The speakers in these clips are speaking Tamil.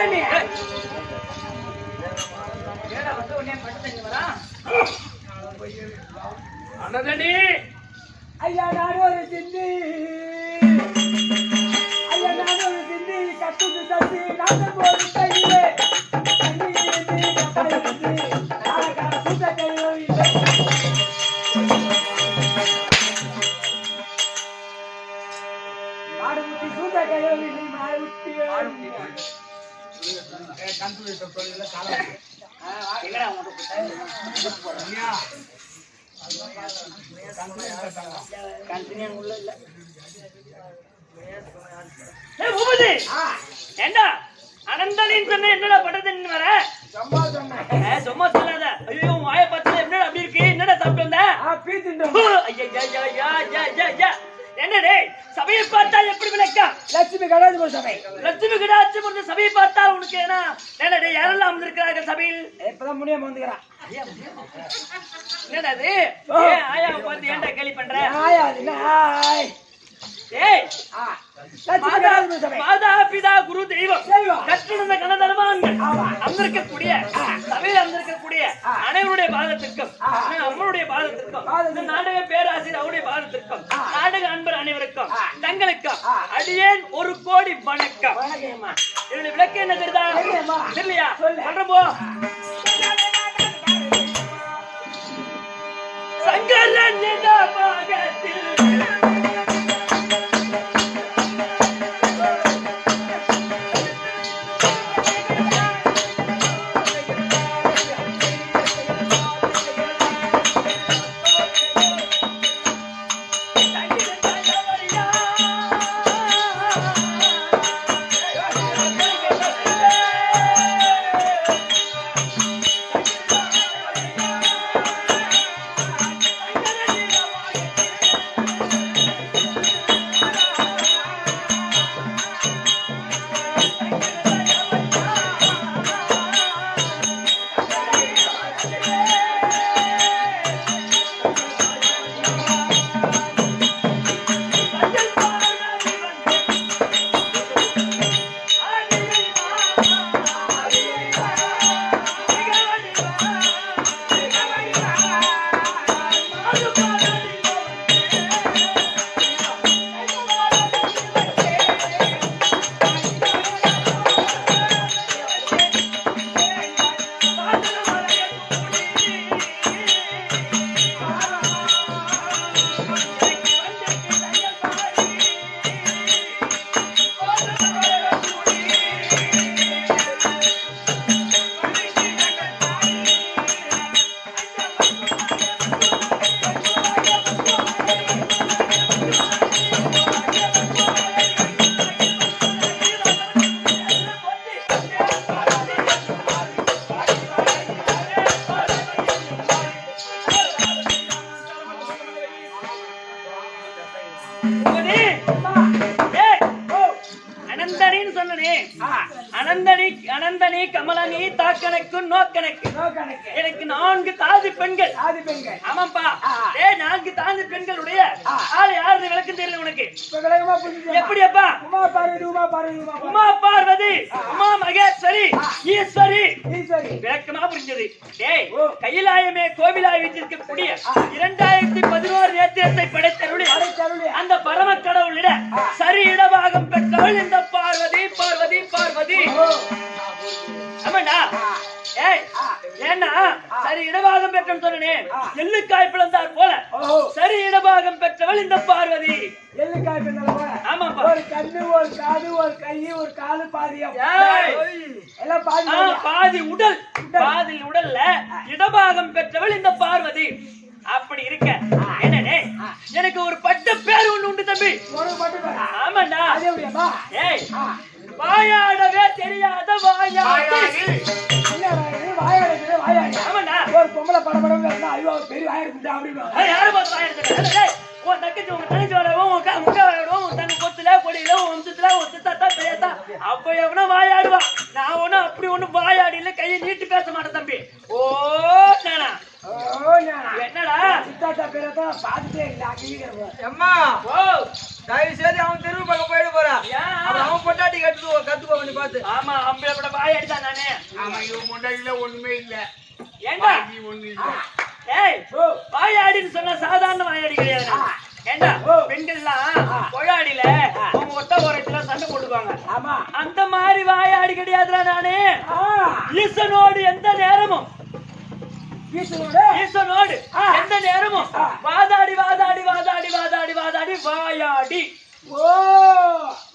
தண்ணி அண்ணதண்ணி ஐயா நானும் ஒரு சிந்தி ஐயா நானும் ஒரு சிந்தி கட்டுக்கு தட்டி நானும் ஒரு கையிலே மாடுமுட்டி சூத கையோவி மாடுமுட்டி ஏண்டா அனந்தனின் சொன்ன என்னடா பண்றதுன்னு வர சும்மா சொல்லாத. ஐயோ வாய பார்த்தா என்னடா அப்படி இருக்கு? என்னடா சாப்பிட்டு வந்த? என்னடே சபையை பார்த்தால் எப்படி விளக்கம்? லட்சுமி கடாட்சி சபை. லட்சுமி கடாட்சி போன்ற சபையை பார்த்தால் உனக்கு என்ன? என்னடே யாரெல்லாம் வந்திருக்கிறார்கள் சபையில்? இப்பதான் முடியாம வந்துக்கிறான். என்னடா இது? ஆயாவை பார்த்து ஏன்டா கேலி பண்ற? ஆயா ஏய் மாதா பிதா குரு தெய்வம் கற்றுணர்ந்த கனதர்மான்கள் அமர்க்கக்கூடிய சபையில் அமர்க்கக்கூடிய அனைவருடைய பாதத்திற்கும் அம்மனுடைய பாதத்திற்கும் நாடக பேராசிரியர் அவருடைய பாதத்திற்கும் நாடக அன்பர் அனைவருக்கும் தங்களுக்கும் அடியேன் 1 கோடி வணக்கம். என்னுடைய விளக்கு என்ன தெரியுதா? தெரியலையா? சொல்றேன் போ. சங்கரன் பாகத்தில் அனந்தனி கமலனி தாக்கணக்கு நோக்கணக்கு எனக்கு 4 தாதி பெண்கள். ஆமாப்பா 4 தாதி பெண்களுடைய ஆள் யாருன்னு விளக்கம் தெரியல உனக்கு? எப்படி அப்பா? உமா பார்வதி உமா மகேஸ்வரி ஈஸ்வரி விளக்கமா புரிஞ்சது. கையிலாயமே கோவிலாய் வீட்டிற்கக்கூடிய 2011 நேத்திரத்தை படைத்தருளி அந்த பரம கடவுளிட சரி இடபாகம் பெற்றவள் இந்த பார்வதி பார்வதி பார்வதி. ஆமாண்டா ஏன்னா சரி இடபாகம் பெற்றவன் சொன்னேன். எள்ளுக்காய் பிளந்தார் போல சரி இடபாகம் பெற்றவள் இந்த பார்வதி. எள்ளுக்காய் பிளந்தார் போல ஆமாப்பா. ஒரு கண்ணு ஒரு காது ஒரு கை ஒரு காலு பாதியம் எல்லாம் பாதி உடல். பாதி உடல்ல இடபாகம் பெற்றவள் இந்த பார்வதி. அப்படி இருக்க என்னனே எனக்கு ஒரு பட்ட பேர் ஒண்ணு உண்டு தம்பி. ஆமாண்டா வாயாடவே தெரியாத வாயாடி. ஆமாண்டா ஒரு பொம்பளை படபடம் ஐயோ பெரிய வாயிடுச்சு அப்படின்னு யாரும் பார்த்து வாயிடுச்சு. உன் தக்கச்சி உங்க தனிச்சு விளையாடுவோம் முக்கா விளையாடுவோம் உன் தங்க கொத்துல கொடியில வம்சத்துல ஒரு சித்தாத்தா பெரியத்தா அப்ப எவனா வாயாடுவான். நான் ஒண்ணும் அப்படி ஒண்ணும் வாயாடில கையை நீட்டு பேச மாட்டேன் தம்பி. ஓ நானா என்னடா சித்தாத்தா பெரியத்தா பாத்துட்டே அம்மா தயவு செய்து அவன் தெருவு பக்கம் போயிட்டு போறான். அவன் பொட்டாட்டி கத்துக்கோ பண்ணி பார்த்து. ஆமா அம்பிளை கூட வாயாடி தான் நானே. ஆமா இவன் முன்னாடியில ஒண்ணுமே இல்ல. ஏண்டா நீ ஒண்ணு இல்ல. ஏய் வாயாடின்னு சொன்னா சாதாரண வாயாடி கிடையாது. ஏண்டா பெண்கள்லாம் கொழாடியில அவங்க ஒட்ட ஓரத்துல சண்டை போட்டுக்குவாங்க. ஆமா அந்த மாதிரி வாயாடி கிடையாதுடா நானு. ஈசனோடு எந்த நேரமும் ஈசனோடு எந்த நேரமும் வாதாடி வாதாடி வாதாடி வாதாடி வாதாடி வாயாடி. ஓ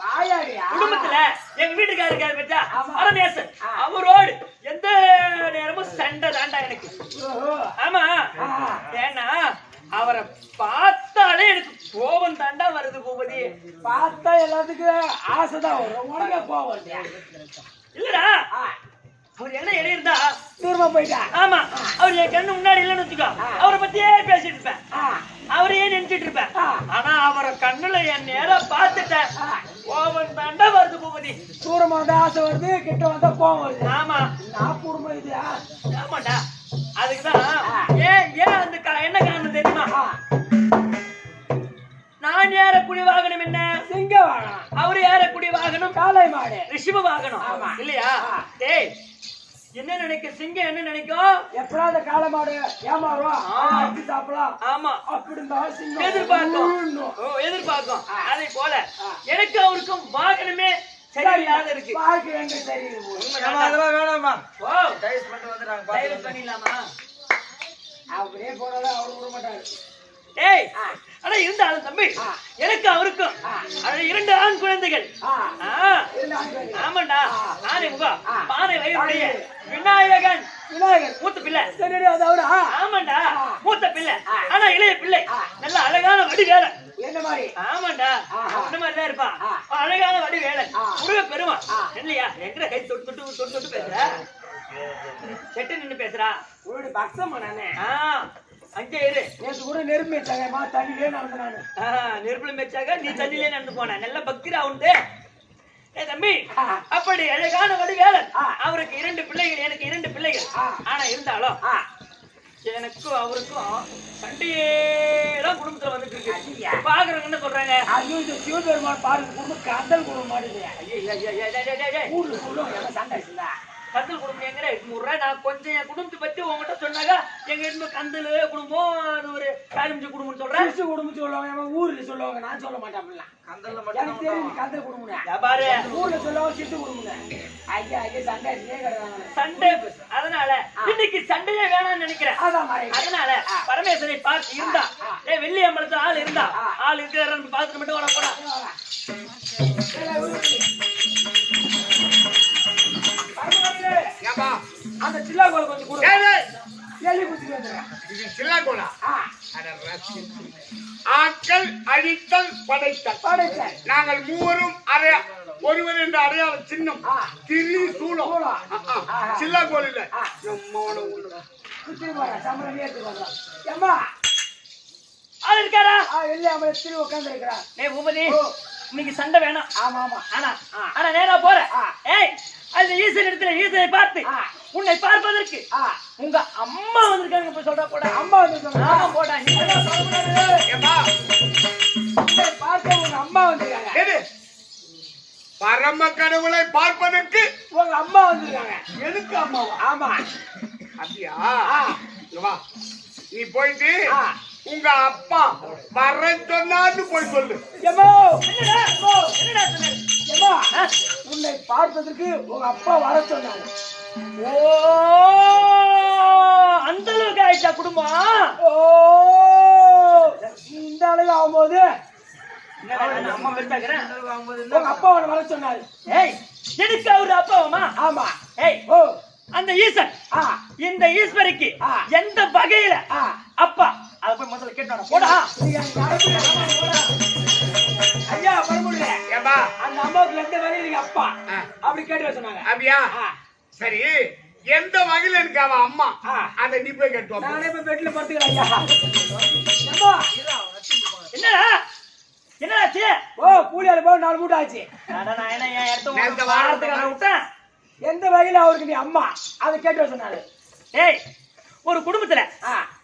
வாயாடியா? குடும்பத்துல எங்க வீட்டுக்காரருக்காரு பச்சா பரமேசன் அவரோடு எந்த நேரமும் சண்டை தாண்டா எனக்கு. ஆமா ஏன்னா அவரை பார்த்தாலே எனக்கு கோபம் தாண்டா வருது. பூபதி பார்த்தா எல்லாத்துக்கும் ஆசைதான் வரும். உனக்கே கோபம் இல்லடா. அவர் என்ன எழுதிருந்தா தூரமா போயிட்டா. ஆமா அவர் என் கண்ணு முன்னாடி இல்லைன்னு வச்சுக்கோ அவரை பத்தியே பேசிட்டு இருப்பேன். அவரையே நினைச்சிட்டு இருப்பேன். ஆனா அவரை கண்ணுல என் நேரம் பார்த்துட்டேன் கோபம் தாண்டா வருது. பூபதி தூரமா வந்தா ஆசை வருது, கிட்ட வந்தா கோபம் வருது. ஆமா நான் குடும்பம் இது. ஆமாண்டா. அதுக்குதான் ஏன் அந்த என்ன காரணம் தெரியுமா? நான் ஏறக்கூடிய வாகனம் என்ன? சிங்க வாகனம். அவரு ஏறக்கூடிய வாகனம் காளை மாடு, ரிஷப வாகனம் இல்லையா? டேய் என்ன நினைக்க சிங்கம் என்ன நினைக்கும்? எப்படா அந்த காளை மாடு ஏமாறும் அடிச்சு சாப்பிடலாம். ஆமா அப்படின்னா சிங்கம் எதிர்பார்க்கும். அதே போல எனக்கு அவருக்கும் வாகனமே சரியில்லாத இருக்கு. பார்க்க எங்க தெரியுது. அதெல்லாம் வேணாமா? ஓ டைஸ் பண்ணிட்டு வந்துறாங்க. டைவர்ஸ் பண்ணிடலாமா? அப்படியே போனாலும் அவரு விட மாட்டாரு. ஏய் ஆனா இருந்தாலும் தம்பி எனக்கு அவருக்கும் அது 2 ஆண் குழந்தைகள். ஆமாண்டா. நானே முகா பானை வயிறுடைய விநாயகன் மூத்த பிள்ளை. ஆமாண்டா மூத்த பிள்ளை. ஆனா இளைய பிள்ளை நல்ல அழகான வடிவேலன். என்ன மாதிரி? ஆமாண்டா அந்த மாதிரிதான் இருப்பான். அழகான வடிவேலன் முருக பெருமான் இல்லையா? எங்க கை தொட்டு தொட்டு தொட்டு தொட்டு பேசுற செட்டு நின்னு பேசுறா ஒரு பக்தமா நானே. அங்கே இரு. நேற்று கூட நெருப்பு வச்சாங்க, தண்ணிலே நடந்து நானு. நெருப்புல வச்சாங்க, நீ தண்ணிலே நடந்து போன. நல்ல பக்திரா உண்டு. ஏ தம்பி அப்படி அழகான வடிவேலன் அவருக்கு 2 பிள்ளைகள், எனக்கு 2 பிள்ளைகள். ஆனா இருந்தாலும் எனக்கும் அவருக்கும் சண்டையே தான் குடும்பத்துல வந்துட்டு இருக்கு. பாக்குறவங்க என்ன சொல்றாங்க? ஐயோ இந்த சிவபெருமான் பாருங்க குடும்பம் கந்தல் குடும்பம் மாட்டேது. ஊர்ல சொல்லுவாங்க சண்டை இல்ல கந்தல் குடும்பம் எங்க முறை. நான் கொஞ்சம் என் குடும்பத்தை பத்தி உங்ககிட்ட சொன்னாங்க. எங்க இருந்து கந்தல் குடும்பம் அது ஒரு காரிமிச்ச குடும்பம் சொல்றேன். சிசு குடும்பம் சொல்லுவாங்க, ஊர்ல சொல்லுவாங்க. நான் சொல்ல மாட்டேன் அப்படிலாம். கந்தல்ல மட்டும் தெரியும் கந்தல் குடும்பம் பாரு. ஊர்ல சொல்லுவாங்க சிசு குடும்பம். ஐயா ஐயா சண்டை கிடையாது. சண்டை அதனால இன்னைக்கு சண்டையே வேணாம்னு நினைக்கிறேன். அதனால பரமேஸ்வரை பார்த்து இருந்தா வெள்ளி அம்பலத்துல ஆள் இருந்தா ஆள் இருக்கிற பார்த்துட்டு மட்டும் வர போறா. அந்த சில்லா கோல கொஞ்சம் கூட எலி குத்தி வந்துறேன். இது சில்லா கோலா? ஆட்கள் அழித்தல் படைத்தல். நாங்கள் மூவரும் ஒருவர் என்ற அடையாள சின்னம் திரி சூலம். சில்லா கோல் இல்ல. சமரம் ஏற்றுக்கோங்க. ஏம்மா ஆள் இருக்காரா? வெளியே அவன் திரு உட்கார்ந்து இருக்கிறான். ஏய் பூபதி இன்னைக்கு சண்டை வேணாம். ஆமா ஆமா. ஆனா நேரா போற. ஏய் அந்த ஈசன் இடத்துல ஈசனை பார்த்து உன்னை பார்ப்பதற்கு உங்க அம்மா வந்திருக்காங்க போய் சொல்றா. போட அம்மா வந்து ஆமா போடா. நீ பார்க்க உங்க அம்மா வந்திருக்காங்க. பரம கடவுளை பார்ப்பதற்கு உங்க அம்மா வந்திருக்காங்க. எதுக்கு அம்மாவா? ஆமா. அப்படியா? வா நீ போயிட்டு உங்க அப்பா வர சொன்னான்னு போய் சொல்லு. உன்னை பார்ப்பதற்கு உங்க அப்பா வர சொன்னாங்க. ஓ அந்த அளவுக்கு ஆயிடுச்சா குடும்பம்? ஓ இந்த அளவு ஆகும்போது அம்மா பெருசாக்கிறேன். உங்க அப்பா வர சொன்னாரு. ஏய் எனக்கு அவரு அப்பாவுமா? ஆமா. ஏய் ஓ அந்த ஈசன் இந்த ஈஸ்வரிக்கு எந்த வகையில அப்பா அத போய் முதல்ல கேட்டானே போடா. ஐயா பரமுடியல. ஏம்பா அந்த அம்மாவுக்கு எந்த வகையில அப்பா அப்படி கேட்டு சொன்னாங்க. அப்படியா? சரி எந்த வகையில எனக்கு அவ அம்மா அத நீ போய் கேட்டு வா. நானே போய் பெட்ல படுத்துக்கிறேன். ஐயா என்னடா என்னாச்சு? ஓ கூலியால போய் 4 மூட்டை ஆச்சு. நான் என்ன என் இடத்த வாரத்துக்கு விட்டேன். எந்த வகையில அவருக்கு நீ அம்மா அதை கேட்டு சொன்னாரு. ஏய் ஒரு குடும்பத்துல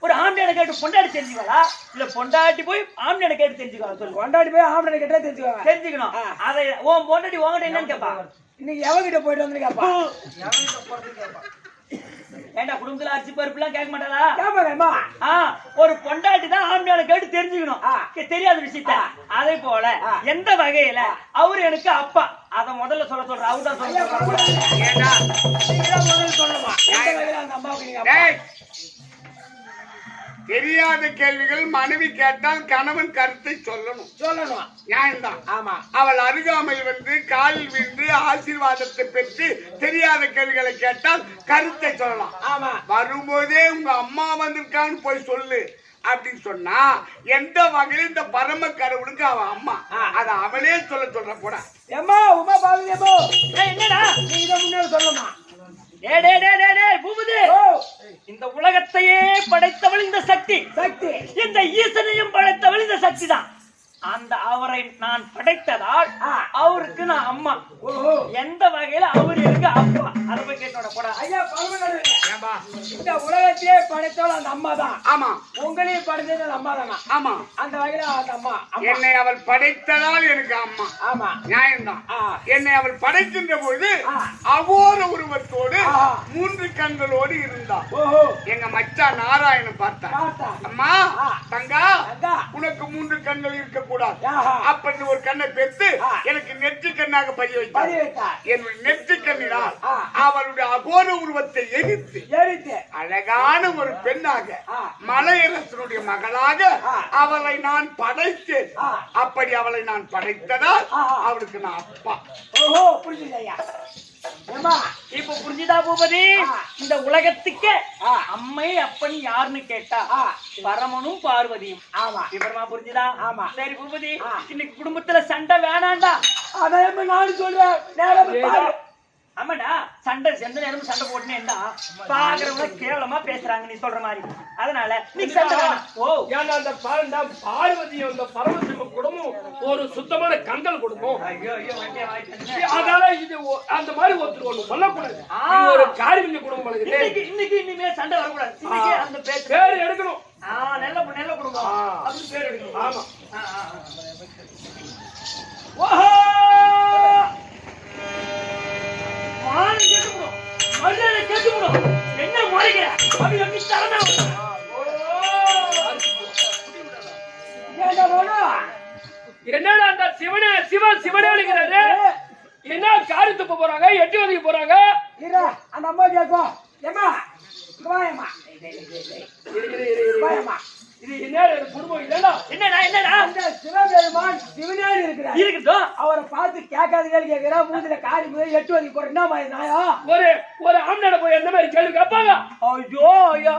ஒரு ஆம்பளையை கேட்டு பொண்டாட்டி தெரிஞ்சுக்கலா இல்ல பொண்டாட்டி போய் ஆம்பளையை கேட்டு தெரிஞ்சுக்கலாம் சொல்லு. பொண்டாட்டி போய் ஆம்பளை கேட்டா தெரிஞ்சுக்கணும். அதை உன் பொண்டாட்டி உங்ககிட்ட என்னன்னு கேட்பா? இன்னைக்கு எவகிட்ட போயிட்டு வந்துருக்கப்பா ஏண்டா குடும்பத்துல அரிசி பருப்பு எல்லாம் கேட்க மாட்டாளா? கேப்பாங்கம்மா. ஒரு பொண்டாட்டி தான் ஆம்பளையால கேட்டு தெரிஞ்சுக்கணும் தெரியாத விஷயத்த. அதே போல எந்த வகையில அவரு எனக்கு அப்பா அத முதல்ல சொல்ற அவர் தான் சொல்ல முதல்ல சொல்லணுமா? எந்த வகையில அந்த அம்மாவுக்கு நீங்க அப்பா? தெரியாத கேள்விகள் மனைவி கேட்டால் கணவன் கருத்தை சொல்லணும். நியாயம்தான். ஆமா. அவள் அருகாமையில் வந்து காலில் விழுந்து ஆசீர்வாதத்தை பெற்று தெரியாத கேள்விகளை கேட்டால் கருத்தை சொல்லலாம். ஆமா. வரும்போதே உங்க அம்மா வந்திருக்கான்னு போய் சொல்லு அப்படின்னு சொன்னா எந்த வகையில் இந்த பரம கடவுளுக்கு அவ அம்மா அத அவளே சொல்ற கூட. ஏம்மா உமா பாவியமோ என்னடா நீ இத முன்னாடி சொல்லணுமா? பூபதி, இந்த உலகத்தையே படைத்தவள் இந்த சக்தி. இந்த ஈசனையும் படைத்தவள் இந்த சக்தி தான். அந்த அவரை நான் படைத்ததால் அவருக்கு நான் அம்மா. எந்த வகையில அவர் எனக்கு அப்பா அதை போய் கேட்டோட போட. ஐயா இந்த உலகத்தையே படைத்தவள் அந்த அம்மா தான். ஆமா. உங்களையும் படைத்தது அந்த அம்மா தானா? ஆமா. அந்த வகையில அந்த அம்மா என்னை அவள் படைத்ததால் எனக்கு அம்மா. ஆமா. நியாயம்தான். என்னை அவள் படைக்கின்ற பொழுது அவோர உருவத்தோடு 3 கண்களோடு இருந்தாள். எங்க மச்சான் நாராயணன் பார்த்தா, அம்மா தங்கா உனக்கு 3 கண்கள் இருக்க கூடாது அப்படின்னு ஒரு கண்ணை பெற்று எனக்கு நெற்றி கண்ணாக பதிய வைத்தார். என்னுடைய நெற்றி கண்ணினால் அவளுடைய அகோர உருவத்தை எரித்து அழகான ஒரு பெண்ணாக மலையரசனுடைய மகளாக அவளை நான் படைத்தேன். அப்படி அவளை நான் படைத்ததால் அவளுக்கு நான் அப்பா. இப்ப புரிஞ்சுதா பூபதி? இந்த உலகத்துக்கே அம்மை அப்பனி யாருன்னு கேட்டா பரமனும் பார்வதியும். ஆமா. இப்பமா புரிஞ்சுதா? ஆமா. சரி பூபதி, இன்னைக்கு குடும்பத்துல சண்டை வேணாண்டா. அதான் நானும் சொல்றேன். ஆமாடா, சண்டை எந்த நேரமும் சண்டை போட்டுனேன்டா பாக்குறவங்க கேவலமா பேசுறாங்க நீ சொல்ற மாதிரி. அதனால நீ சண்டை வேணாம். ஏன்னா அந்த பார்வதியும் அந்த பரமசிவ குடும்பம் ஒரு சுத்தமான கண்கள் கொடுக்கும். அதனால இது அந்த மாதிரி ஒருத்தர் ஒண்ணு சொல்லக்கூடாது. ஒரு காரியம் குடும்பம் இன்னைக்கு இனிமே சண்டை வரக்கூடாது. இன்னைக்கு அந்த பேர் எடுக்கணும். நல்ல குடும்பம் அப்படின்னு பேர் எடுக்கணும். ஆமா. என்ன முறைகிற என்னடா அந்த சிவனேங்கிறாரு? என்ன காரி துப்ப போறாங்க, எட்டி ஒதுக்கி போறாங்க. அந்த அம்மா கேட்கும் ஏமா இது என்ன குடும்பம் இல்லடா? என்னடா அந்த சிவபெருமான் சிவனேடு இருக்கிறார். அவரை பார்த்து கேட்காத கேள்வி கேட்கிறா. மூஞ்சில காரி போய் எட்டு ஒதுக்கி போற. என்ன மாதிரி நாயா? ஒரு ஆம்னாட போய் எந்த மாதிரி கேள்வி கேட்பாங்க? ஐயோ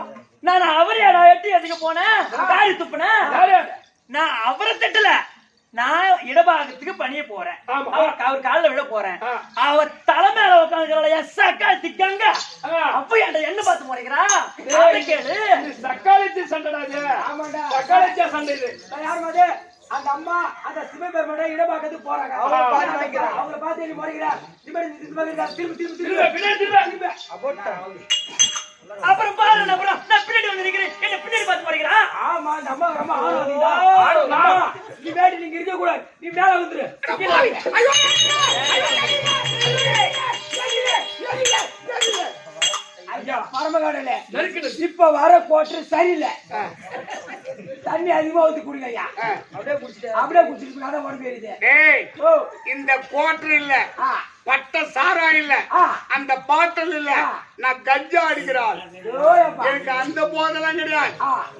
நான் அவரையாடா எட்டி எதுக்கு போனேன், காரி துப்புனேன். நான் அவரை திட்டல, நான் இடபாகத்துக்கு பணிய போறேன். அவர் காலில் விட போறேன். அவர் தலைமையில உட்காந்து சக்காளி திக்காங்க. அப்ப என்ன பார்த்து முறைக்கிறா? கேளு. சக்காளிச்சி சண்டைடாது. சக்காளிச்சா சண்டை இது. யார் மாதிரி அந்த அம்மா அந்த சிவபெருமானோட இடபாகத்துக்கு போறாங்க. அவங்கள பார்த்து நீ முறைக்கிறா. அப்புறம் பாரு, நான் பின்னாடி வந்து நிக்கிறேன். என்ன பின்னாடி பார்த்து முறைக்கிறா? ஆமா, அந்த அம்மா ரொம்ப ஆர்வம். நீ வேண்டி நீங்க இருக்க கூடாது. நீ மேல வந்துரு. பரமகாடல இப்ப வர கோட்டர் சரியில்லை. தண்ணி அதிகமா ஊத்தி குடிங்க ஐயா. அப்படியே குடிச்சிட்டு அதான் உடம்பு ஏறிது. இந்த கோட்டர் இல்ல, பட்ட சாரா இல்ல, அந்த பாட்டல் இல்ல, நான் கஞ்சா அடிக்கிறாள். எனக்கு அந்த போதெல்லாம் கிடையாது.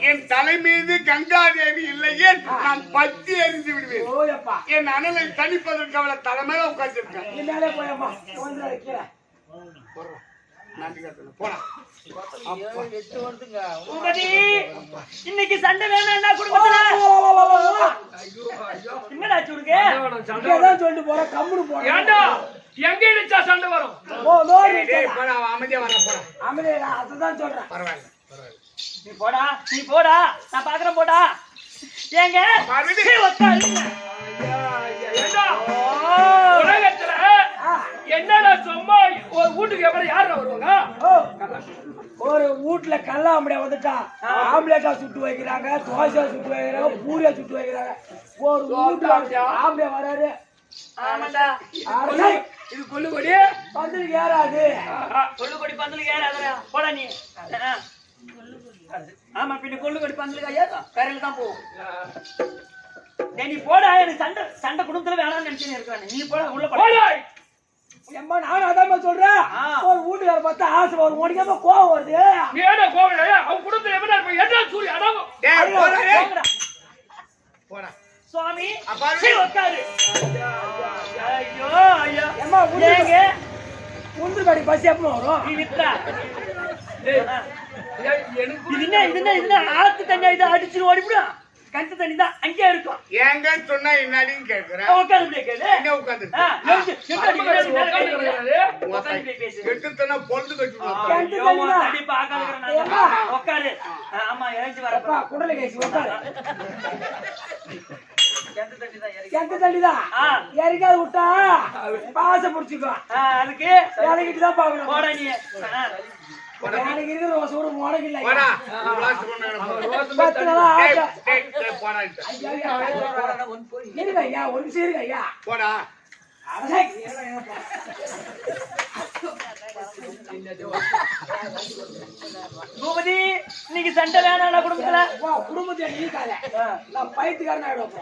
என் தலை மீது கங்கா தேவி இல்லையே நான் பத்தி எரிஞ்சு விடுவேன். என் அனலை தணிப்பதற்கு அவளை தலைமையில உட்காந்துருக்கேன். இன்னைக்கு சண்டை வேணா குடும்பத்துல என்னடா சொல்லுங்க சொல்லிட்டு போற கம்முனு போற. எங்க இடிச்சா சண்டை வரும்? அமைதியா வர போற. அமைதியா அதுதான் சொல்றேன். பரவாயில்ல. நீ போடா நான் பாக்குறேன். போடா ஏங்க உலகத்துல என்னடா சும்மா ஒரு வீட்டுக்கு எப்படி யாரு வருவாங்க? ஒரு வீட்டுல கல்ல ஆம்பளை வந்துட்டா ஆம்லேட்டா சுட்டு வைக்கிறாங்க, தோசையா சுட்டு வைக்கிறாங்க, பூரியா சுட்டு வைக்கிறாங்க. ஒரு வீட்டுல ஆம்பளை வராரு. இது கொல்லுக்கொடி பந்தலுக்கு ஏறாது. கொள்ளுக்கொடி பந்தலுக்கு ஏறாதடா போடா நீ. ஆமா பின்ன கொள்ளுக்கொடி பந்தலுக்கு ஏறும் கரையில தான் போகும். நீ போடா எனக்கு சண்டை குடும்பத்துல வேணாம்னு நினைச்சுன்னு இருக்கானே நீ போடா உள்ள போடா. எம்மா நானும் அதான் சொல்றேன். ஒரு வீட்டுக்கார பார்த்தா ஆசை வரும், உனக்கு கோவம் வருது. நீ என்ன கோவம் அவன் குடும்பத்துல எப்படி இருப்ப என்ன சூரிய அடங்கும் போடா சுவாமி அப்பாரு உட்காரு. ஐயோ ஐயோ எம்மா ஏங்க முந்திரி பாடி பஸ் எப்போ வரும்? நீ வித்ரா எனக்கு இது என்ன ஆத்து தண்ணி இதை அடிச்சு ஓடிவிடும். கண்டு தண்ணி தான் அங்கே இருக்கும். ஏங்கன்னு சொன்னா என்னடின்னு கேக்குறேன். உட்காந்து கேட்குது என்ன உட்காந்து எட்டுத்தன பொழுது கட்டி உட்காரு. ஆமா இறங்கி வரப்பா குடலை கேசி உட்காரு. கண்டு தண்ணி தான் கெட்ட தண்ணிதான் இறக்காது விட்டா பாச புடிச்சுக்கோ. அதுக்கு இறங்கிட்டு தான் பாக்கணும். போடா நீ எனக்கு இருக்கிற ஒரு சூடு உனக்கு இல்லை. போடா 10 நாளா ஆசை. போடா இருங்க ஐயா, ஒரு நிமிஷம் இருங்க ஐயா. போடா பூபதி இன்னைக்கு சண்டை வேணாடா குடும்பத்துல. குடும்பத்தை நீக்காத, நான் பைத்தியக்காரன் ஆயிடும்.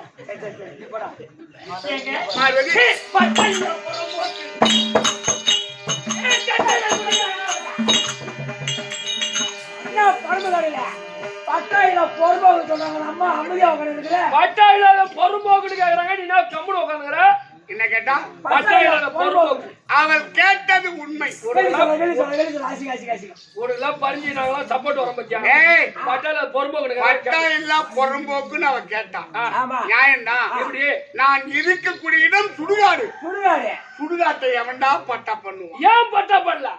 என்ன பரமதாரில பட்டாயில பொறுப்பாக சொன்னாங்க. அம்மா அமைதியா உட்காந்து பட்டாயில பொறுப்போக்கு கேக்குறாங்க. நீ என்ன கம்முன்னு உட்காந்துக்கிற? என்ன கேட்டா பட்டாயில பொறுப்போக்கு அவள் கேட்டது உண்மை. ஒரு பறிஞ்சினாங்களா சப்போர்ட் வர பத்தியா? பட்டாயில பொறுப்போக்கு பட்டாயில பொறும்போக்குன்னு அவ கேட்டான். ஆமா நியாயம்டா. எப்படி நான் இருக்கக்கூடிய இடம் சுடுகாடு. சுடுகாடு சுடுகாட்டை எவன்டா பட்டா பண்ணுவோம்? ஏன் பட்டா பண்ணல?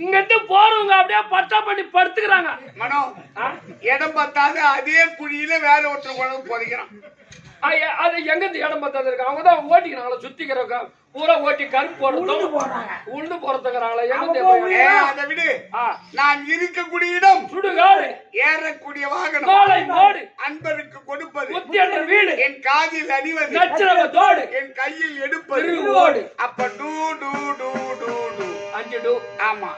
இங்கிட்டு போறவங்க அப்படியே பட்டா பண்ணி படுத்துக்கிறாங்க. மனோ இடம் பார்த்தாது அதே குழியில வேற ஒருத்தர் குழந்தை புதைக்கிறான். அது எங்க இடம் பார்த்தாது இருக்கு? அவங்கதான் ஓட்டிக்கிறாங்களா சுத்திக்கிறவங்க பூரா ஓட்டி கருப்பு போடுறதும் உண்டு போறதுக்குறாங்களா? அதை விடு. நான் இருக்கக்கூடிய இடம் சுடுகாடு, ஏறக்கூடிய வாகனம், மாடு, அன்பருக்கு கொடுப்பது, வீடு, என் காதில் அணிவது, நச்சரவத்தோடு, என் கையில் எடுப்பது. அப்ப டூ டூ டூ டூ டூ 5 டூ. ஆமா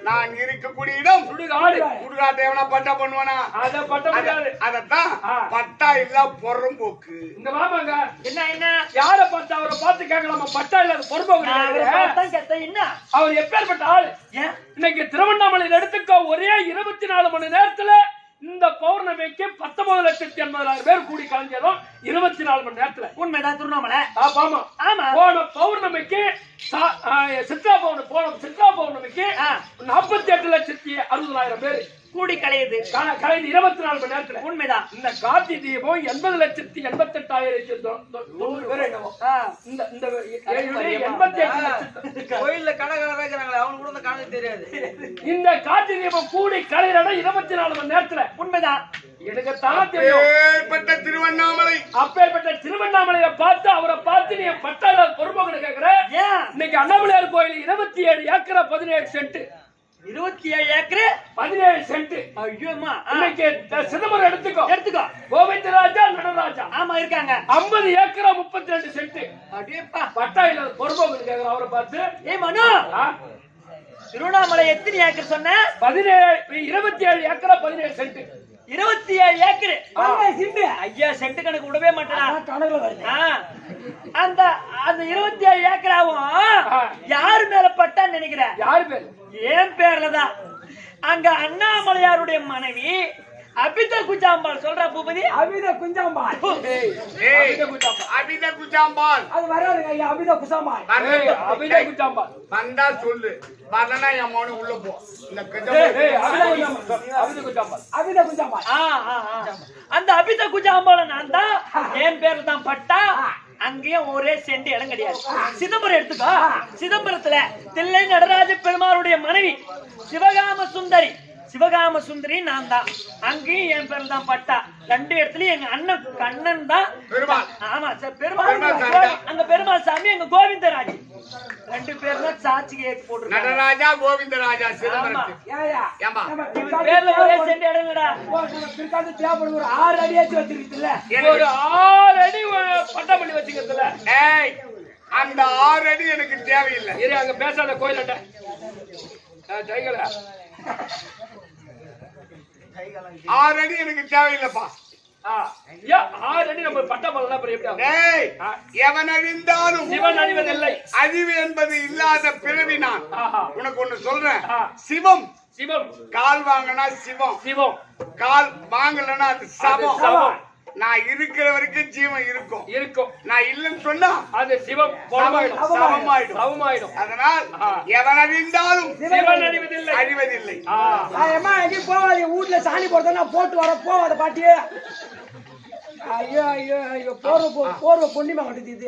நான் இருக்கக்கூடிய இடம் சுடுகாடு. சுடுகாட்டை எவனா பட்டா பண்ணுவானா? அத பட்ட முடியாது. அதத்தான் பட்டா இல்ல பொறம்போக்கு. இங்க வாமாங்க. என்ன யார பார்த்து அவரை பார்த்து கேட்கலாமா? பட்டா இல்லாத பொறுப்போக்கு என்ன அவர் எப்பேற்பட்ட ஆளு? இன்னைக்கு திருவண்ணாமலையில் எடுத்துக்கோ, ஒரே 24 மணி நேரத்துல இந்த பௌர்ணமிக்கு 19,80,000 பேர் கூடி கலந்ததும் 24 மணி நேரத்துல. உண்மைதான் திருவண்ணாமலை. ஆமா ஆமா. போன பௌர்ணமிக்கு சித்ரா பௌர்ணமிக்கு 48,60,000 பேர் கூடி கலையுது. கலைந்து 24 மணி நேரத்துல. உண்மைதான். இந்த கார்த்தி தீபம் 80,88,000 கோயில்ல கணக்காரங்களே அவனுக்கு கூட கணக்கு தெரியாது. இந்த கார்த்தி தீபம் கூடி கலையிற 24 மணி நேரத்துல. உண்மைதான். எனக்கு தான் தெரியும். அப்பேற்பட்ட திருவண்ணாமலையை பார்த்து அவரை பார்த்து நீ பட்டாள பொறுப்போக்கு கேட்கிற. இன்னைக்கு அண்ணாமலையார் கோயில் 27 ஏக்கர் 17 சென்ட். 27 acre 17 cent. ஐயோமா. இன்னைக்கு சிதம்பரம் எடுத்துக்கோ. கோவிந்தராஜா, நடராஜா ஆமா இருக்காங்க. 50 ஏக்கர் 32 சென்ட். அப்படியேப்பா பட்டாயில பொறுப்போக்கு கேட்கிற அவரை பார்த்து. மனு திருவண்ணாமலை எத்தனை ஏக்கர் சொன்ன? 27 ஏக்கர் 17 சென்ட். 27 ஏக்கர் ஐயா சென்ட் கணக்கு விடவே மாட்டேன். அந்த 27 ஏக்கர் ஆகும். யாரு மேல பட்டான்னு நினைக்கிற? யாரு பேரு? ஏன் பேர்லதான். அங்க அண்ணாமலையாருடைய மனைவி அபித குஜாம்பாள் சொல்றா பூபதி. அபித குஞ்சாம்பாள். அபித குஜாம்பாள் அது வராதுங்க ஐயா. அபித குசாம்பாள். அபித குஜாம்பாள் வந்தா சொல்லு, வரலனா என் மோனு உள்ள போ. இந்த அபித குஞ்சாம்பாள். அந்த அபித குஜாம்பாள நான் தான். என் பேர்ல தான் பட்டா. அங்கேயும் ஒரே சென்ட் இடம் கிடையாது. சிதம்பரம் எடுத்துக்கோ. சிதம்பரத்துல தில்லை நடராஜ பெருமாளுடைய மனைவி சிவகாம சுந்தரி நான் தான். அங்கேயும் என் பேர் தான் பட்டா. 2 இடத்துலயும் எங்க அண்ணன் கண்ணன் தான். ஆமா பெருமாள். அங்க பெருமாள் சாமி, எங்க கோவிந்தராஜ் 2 பேர் தான் சாட்சிக்கு போட்டு. நடராஜா கோவிந்தராஜா சிதம்பரம். பேர்ல ஒரே சென்ட் இடங்கடா. தேவைப்படும் ஒரு 6 அடியாச்சும் வச்சிருக்குல்ல. ஒரு 6 அடி பட்டா பண்ணி வச்சுக்கிறதுல. அந்த 6 அடி எனக்கு தேவையில்லை. இரு அங்க பேசாத கோயிலட்ட ஜெயகல 6 அடி எனக்கு தேவையில்லைப்பா. 6 அடி நம்ம பட்ட பல்லா எப்படி எவன் அழிந்தாலும் சிவன் அழிவதில்லை. அறிவு என்பது இல்லாத பிறவி நான். உனக்கு ஒண்ணு சொல்றேன். சிவம் சிவம் கால் வாங்கினா சிவம், சிவம் கால் வாங்கலன்னா அது சவம். சவம். நான் இருக்கிற வரைக்கும் ஜீவன் இருக்கும் இருக்கும். நான் இல்லைன்னு சொன்னா அது சிவம் சவமாயிடும். சவமாயிடும். அதனால் எவன் அழிந்தாலும் சிவன் அழிவதில்லை. அழிவதில்லை. அம்மா எங்கேயும் போவாது. வீட்டுல சாணி போடுறதா போட்டு வர போவாத பாட்டியே. ஐயோ ஐயோ ஐயோ போர்வ பொண்ணிமா கட்டுது இது.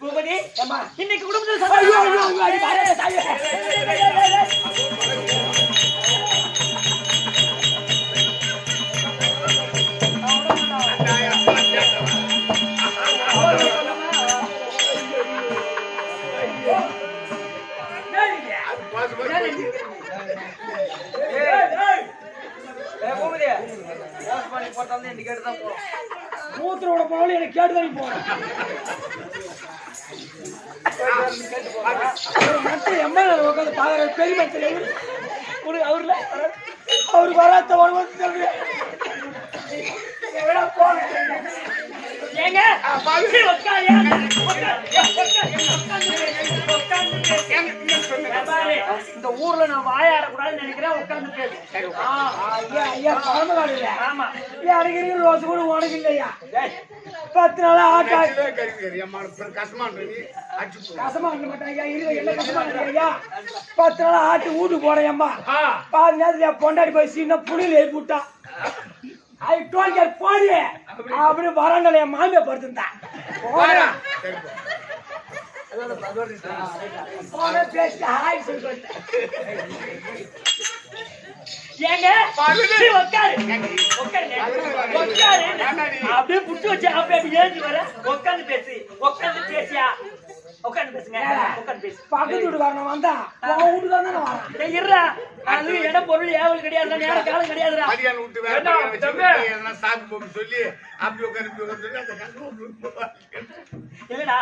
பூபதி அம்மா இன்னைக்கு குடும்பத்துல ஐயோ ஐயோ ஐயோ அடி பாரு தாயே. மூத்திர விட போனாலும் எனக்கு கேட்டுதான் போறேன். மட்டும் எம்எல்ஏ உட்காந்து பாக்குற பெரிய மனுஷன் அவருக்கு வராத வருவது சொல்லுங்க. ஏங்க இந்த ஊர்ல நான் வாயாடக்கூடாதுன்னு நினைக்கிறேன். உட்கார்ந்து பேசு. ஐயா பரமகாடு இல்ல. ஆமா அடிக்கடி ரோஸ் கூட உனக்கு இல்லையா? 10 நாளா ஆட்டா கசமா மாட்டாங்க. என்ன கசமா ஐயா 10 நாளா ஆட்டு வீட்டுக்கு போறேன். அம்மா பாதி நேரத்துல பொண்டாடி போய் சின்ன புளியில ஏறி விட்டா. ஐ டோல் கேட் போடி அப்படி வராண்டல என் மாமியா படுத்துட்டான். ஏங்க உட்காரு அப்படியே புட்டு வச்சு அப்படியே ஏஞ்சி வர உட்காந்து பேசு. உட்காந்து பேசியா உட்காந்து பேசுங்க. உட்காந்து பேசு. பக்கத்து வீட்டுக்காரன் வந்தா வீட்டுக்காரன் தானே வரான். இருறா அது இடம் பொருள் ஏவல் கிடையாது. நேரம் காலம் கிடையாதுடா. இல்லடா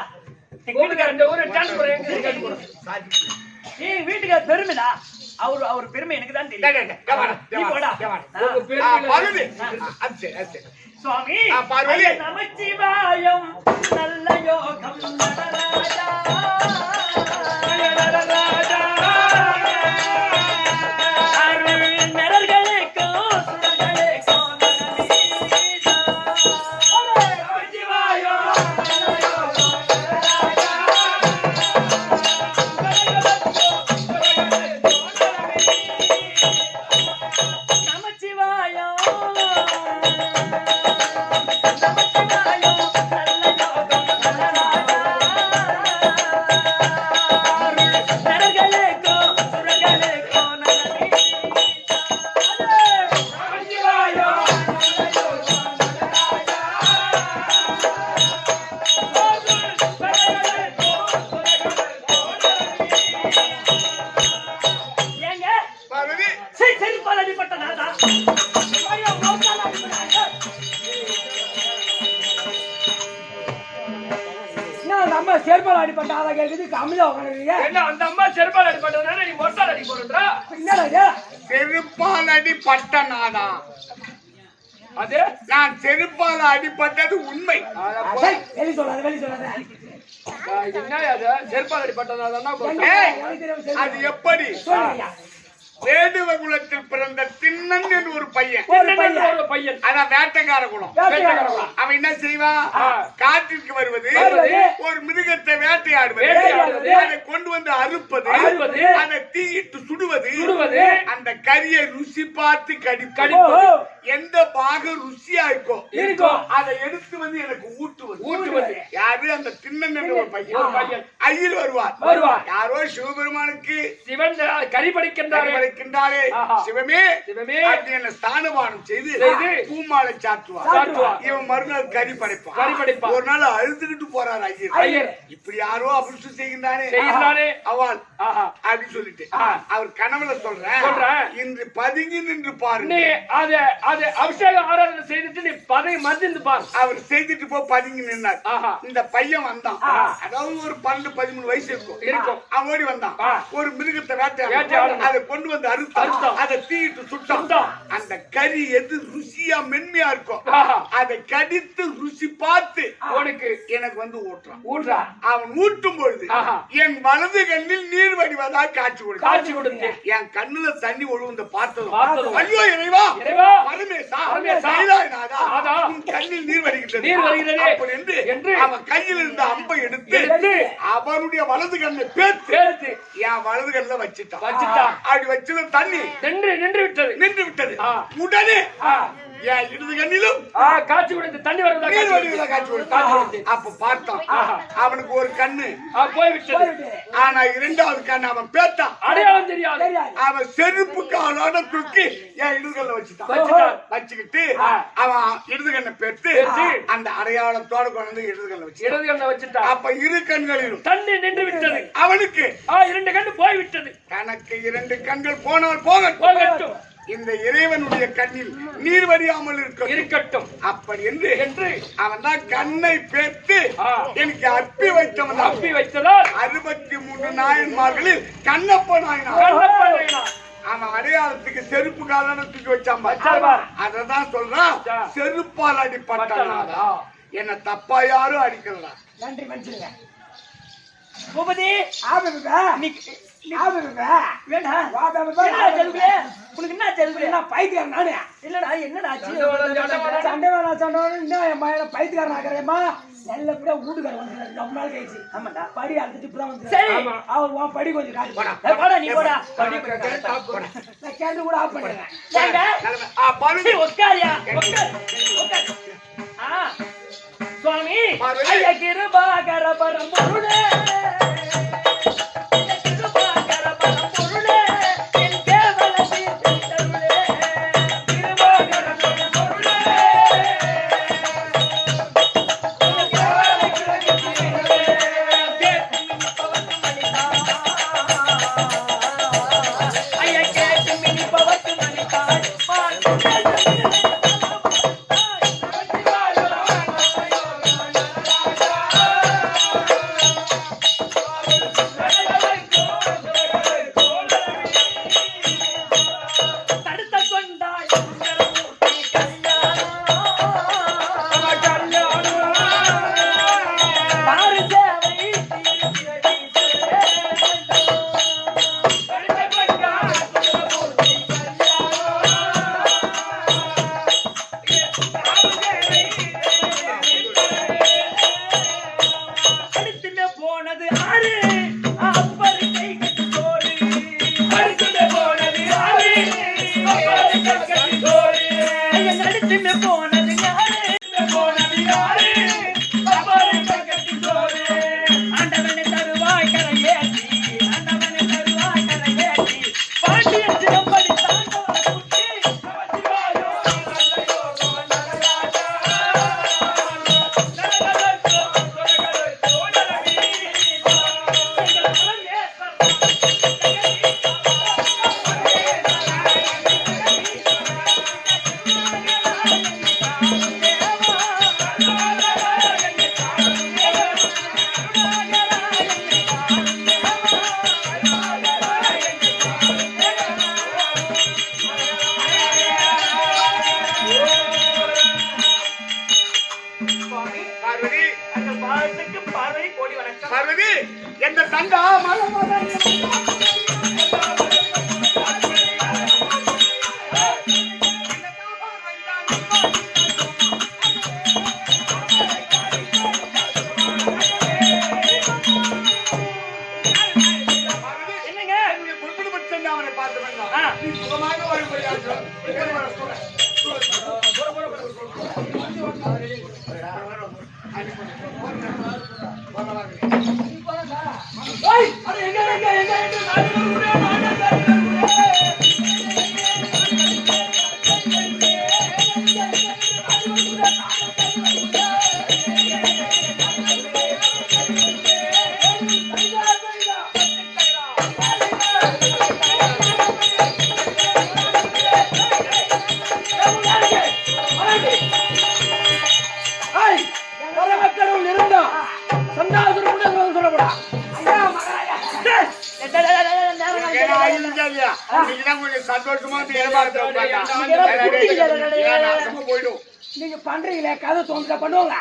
வீட்டுக்கு பெருமைடா. அவர் பெருமை எனக்கு தான் தெரியும். சுவாமி நமச்சிவாயம் நல்ல யோகம் நடராஜா செருப்பால் அடிப்பட்ட ஆளா கேக்குது. கம்மியா உட்காந்துருக்கீங்க. என்ன அந்த அம்மா செருப்பால் அடிப்பட்டதுனால நீ மொட்டால் அடி போடுறா? என்னடா செருப்பால் அடிப்பட்ட நானா? அது நான் செருப்பால் அடிப்பட்டது உண்மை. வெளி சொல்லாத வெளி சொல்லாத. என்ன அது செருப்பால் அடிப்பட்டதானா? அது எப்படி? சொல்லுங்க. வேடுவ குலத்தில் பிறந்த திண்ணன் என்று ஒரு பையன். பையன் அதான் வேட்டைக்கார குலம். அவன் என்ன செய்வான்? காட்டிற்கு வருவது, ஒரு மிருகத்தை வேட்டையாடுவது, அதை கொண்டு வந்து அறுப்பது, அதை தீயிட்டு சுடுவது, அந்த கரியை ருசி பார்த்து கடிப்பது, எந்த பாகம் ருசியா இருக்கோ அதை எடுத்து வந்து எனக்கு ஊட்டுவது. யாரு? அந்த திண்ணன் என்ற ஒரு பையன். ஐயர் வருவார். யாரோ சிவபெருமானுக்கு சிவன் கறி படிக்கின்றாரே சிவமே என்ன ஸ்தானபானம் செய்து பூமாலை சாத்துவார். இவன் மறுநாள் கறி படைப்பான். ஒரு நாள் அழுதுகிட்டு போறார் ஐயர். இப்படி யாரோ அபிஷேகம் செய்கின்றானே அவள் அப்படின்னு சொல்லிட்டு அவர் கனவுல சொல்றேன். இன்று பதுங்கி நின்று பாரு. நீ அது அபிஷேகம் ஆராதனை செய்துட்டு நீ பதை மறந்து பாரு. அவர் செய்துட்டு போ பதுங்கி நின்னார். இந்த பையன் வந்தான். அதாவது ஒரு 12-13 வயசு இருக்கும். அவன் ஓடி வந்தான். ஒரு மிருகத்தை வேட்டையாட அதை கொண்டு வந்து அறுத்தான். அதை தீயிட்டு சுட்டான். அந்த கறி எது ருசியா மென்மையா இருக்கும் அதை கடித்து ருசி பார்த்து எனக்கு வந்து ஊட்டுறான். அவன் ஊட்டும் பொழுது என் வலது கண்ணில் நீர் வடிவதா காட்சி கொடுத்து என் கண்ணுல தண்ணி ஒழுங்கு பார்த்ததும் ஐயோ இறைவா பரமேசா கண்ணில் நீர் வருகிறது என்று அவன் கையில் இருந்த அம்பை எடுத்து அவனுடைய வலது கண்ணை பேர்த்து என் வலது கண்ணில் வச்சுட்டான். அப்படி வச்சது தண்ணி நின்று விட்டது. உடனே என் இடது கண்ணிலும் காட்சி கொடுத்து தண்ணி வருவதா காட்சி கொடுத்து அப்ப பார்த்தான். அவனுக்கு ஒரு கண்ணு போய்விட்டது. ஆனா இரண்டாவது கண்ணு அவன் பேத்தான். அடையாளம் தெரியாது. அவன் செருப்பு காலோட தூக்கி என் இடதுகள்ல வச்சுக்கிட்டு அவன் இடதுகண்ணை பேத்து அந்த அடையாளத்தோட கொண்டு இடதுகள்ல வச்சுட்டான். அப்ப இரு கண்களிலும் தண்ணி நின்று விட்டது. அவனுக்கு 2 கண்ணு போய்விட்டது. தனக்கு 2 கண்கள் போனால் போகட்டும். இந்த இறைவனுடைய கண்ணில் நீர் வடியாமல் இருக்கட்டும் அப்படி என்று அவன் தான் கண்ணை பேர்த்து எனக்கு அப்பி வைத்ததால் 63 நாயன்மார்களில் கண்ணப்ப நாயனார். அவன் அடையாளத்துக்கு செருப்பு காலத்துக்கு வச்சான். அததான் சொல்றான், செருப்பால் அடிப்பட்டான். என்ன தப்பா யாரும் அடிக்கலாம். நன்றி மனுஷங்க. பூபதி உனக்கு என்ன செல்வி பைத்தியாரன் நானு இல்லடா என்னடா சண்டை வேணா பைத்தியாரன் ஆகிறேம்மா நல்லபடியா வீட்டுக்கார வந்து ரொம்ப நாள் கழிச்சு. ஆமாண்டா படி அழுத்துட்டு இப்பதான் வந்து அவர் உன் படி கொஞ்சம் காட்டு. நீ போடா நான் கேட்டு கூட ஆஃப் பண்ணிடுறேன். சுவாமி ஐயா கிருபாகர பரம்பொருளே பார்வதி எந்த தங்கா அவனை பார்த்து வேண்டாம் சுகமாக வாழ்க்கையாகிறோம். கொஞ்சம் சந்தோஷமா போயிடும். நீங்க பண்றீங்களே கதை தோன்ற பண்ணுவாங்க.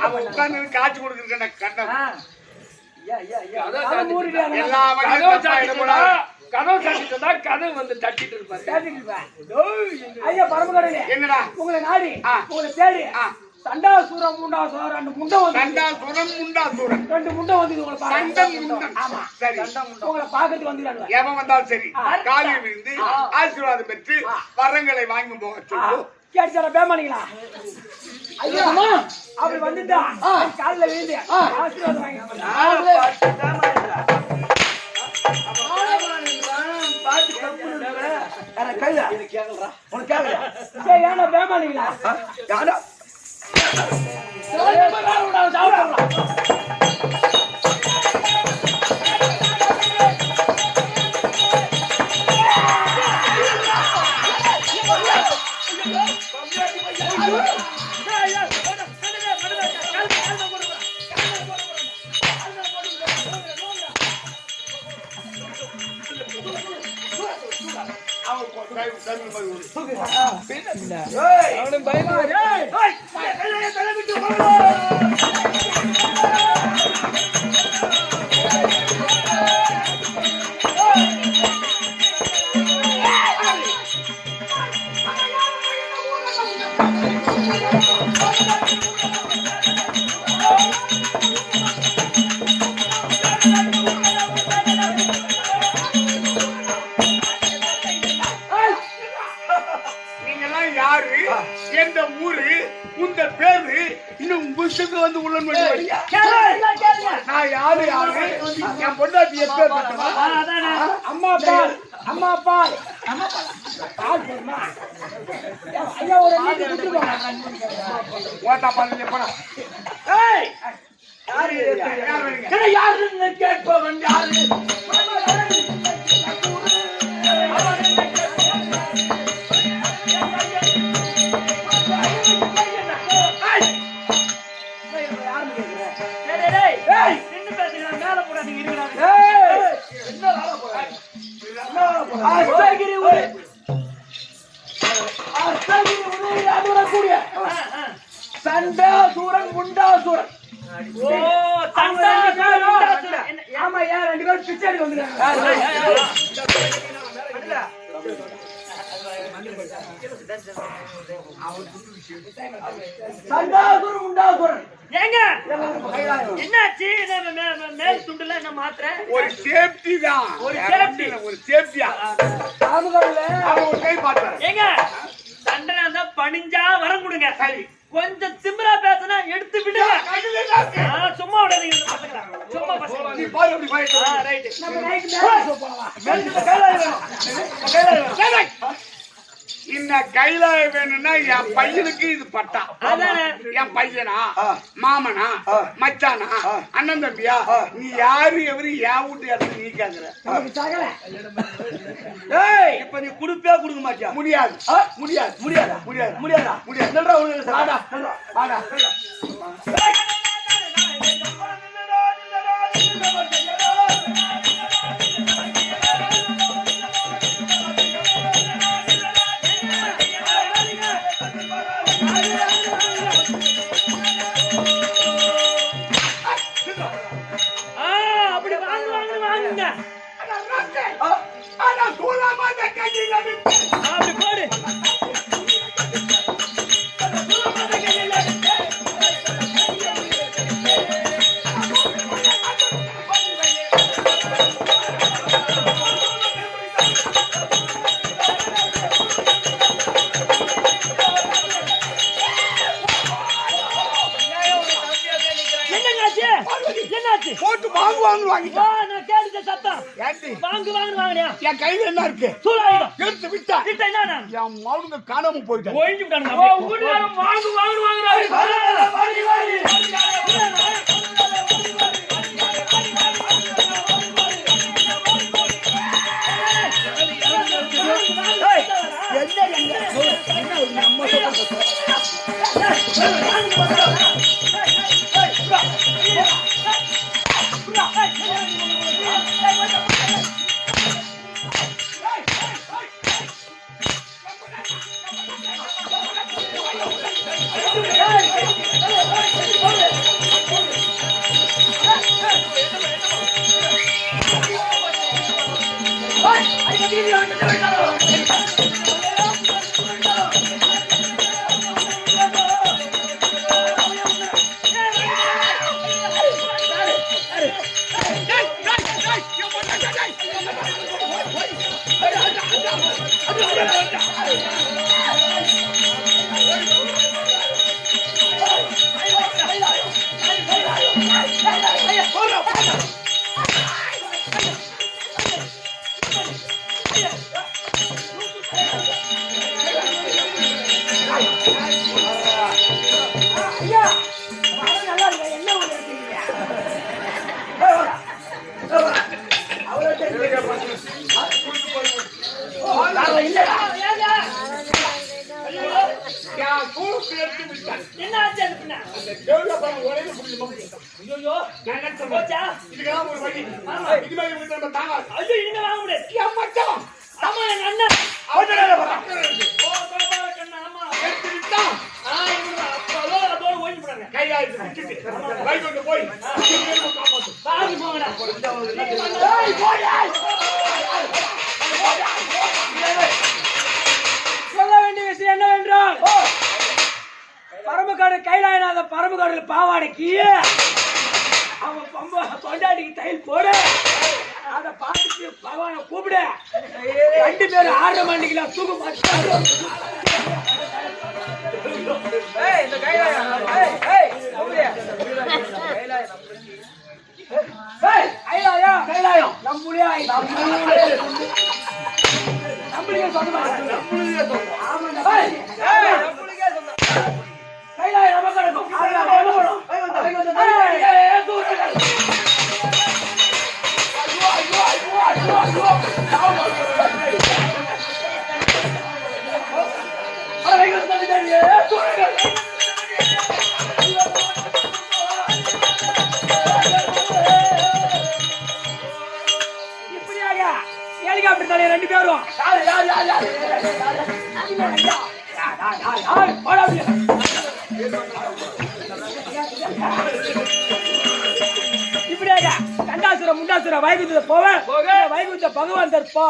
அவன் உட்கார்ந்து காட்சி கொடுக்குற கண்டம் கதை வந்து தட்டிட்டு இருப்பாரு. ஐயா பரமகடலே என்னடா உங்களை நாடி உங்களை தேடி சண்டாசூரம் முண்டாசூரம் ரெண்டு முண்டை வந்து சண்டாசூரம் முண்டாசூரம் ரெண்டு முண்டை வந்து உங்களை சண்டம் ஆமா சரி உங்களை பார்க்கறதுக்கு வந்துடுறாங்க. எவன் வந்தாலும் சரி காலில் விழுந்து ஆசீர்வாதம் பெற்று வரங்களை வாங்கி போக சொல்லு. கேட்டுச்சாரா பேமானிங்களா? ஐயா அப்படி வந்துட்டா காலில் விழுந்து ஆசீர்வாதம் வாங்கி ஏன்னா பேமானிங்களா? எந்த ஊரு உங்க பேரு இன்னும் புஷத்துக்கு வந்து உள்ள நான் யாரு யாரு என் பொண்டாட்டி அம்மா பால் அம்மா பால் ஐயா ஒரு நீதி ஓட்டா பண்ணல போனா யாரு கேட்பவன் யாரு சண்டாசூரன் முண்டாசூரன். ஆமா யார் ரெண்டு பேரும் பிச்சாடி வந்துருக்காங்க. சண்டாசூரன் முண்டாசூரன் ஏங்க என்னாச்சு? மேல் துண்டுல என்ன மாத்திர ஒரு சேஃப்டி தான் ஒரு சேஃப்டி ஒரு சேஃப்டியா அவன் கை பார்த்தாரு. ஏங்க சண்டை தான் பணிஞ்சா வரம் கொடுங்க. கொஞ்சம் திமிரா பேசினா எடுத்து விடுங்க. சும்மா விடாதீங்க சும்மா பசங்க. நீ பாரு அப்படி பாரு. ரைட் நம்ம நைட் மேல போலாம். இந்த கைலாய வேணும்னா என் பையனுக்கு இது பட்டா. என் பையனா மாமனா மச்சானா அண்ணன் தம்பியா நீ யாரு எவரு என் வீட்டு இடத்துல நீ கேக்குற இப்ப நீ குடுப்பே குடுக்க மாட்டியா? முடியாது முடியாது முடியாதா முடியாது முடியாதா முடியாது. அப்படி வாங்க வாங்க வாங்குங்க. அப்படி போடு. என்னாச்சு? போட்டு வாங்கு வாங்கு வாங்கிட்டா. நான் கேட்ட சத்தம் வாங்கு வாங்கு வாங்குறியா? என் கையில என்ன இருக்கு? சூடாயிடும். எடுத்து விட்டா கிட்ட என்ன? என் மாவுங்க காணாம போயிட்டேன். ஒழிஞ்சு விட்டானுங்க. வாங்கு வாங்கு வாங்குறாரு. ஐயா படம் நல்லா இருக்கு. என்ன ஊர் எடுத்தீங்க? அவ்வளோ தெரியுது. என் கூழுக்கு எடுத்து விட்டான். என்ன ஆச்சு அதுக்குன்னா? அந்த தேவல பழம் உடைந்து புடிச்சு மம்பி. ஐயோ நான் என்ன சொல்றேன்? போச்சா? இதுக்கெல்லாம் ஒரு வழி. இது மாதிரி விட்டு நம்ம தாங்காது. ஐயோ இனிமே வாங்க முடியாது. என் மச்சான். ஆமா எங்க அண்ணன் அவன் வரான். ஓ பாபா கண்ணா ஆமா எடுத்து விட்டான். இவங்க அப்போ அதோட ஓடி போறாங்க. கையாயிட்டு விட்டுட்டு பைக் கொண்டு போய் காப்பாத்து. பாரு போங்கடா. ஏய், போயா. சொல்ல வேண்டிய விஷயம் என்னவென்றால் பரமக்காடு கைலாயநாத பரமக்காடு பாவாடைக்கு அவன் பொண்டாட்டிக்கு தையல் போடு. அதை பார்த்துட்டு பகவானை கூப்பிடு. 2 பேரும் 6 மணிக்கெல்லாம் தூக்க மாட்டாங்க. கைலாயம் நம்மளே நம்மளுக்கே சொந்தமா கைலாயம் நம்ம கிடக்கும். இப்படியாக ஹெலிகாப்டர் தலைவர் 2 பேரும் இப்படியாக கண்டாசுர முண்டாசுர வைகுந்த போவேன். வைகுந்த பகவான் தற்பா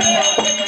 Yeah.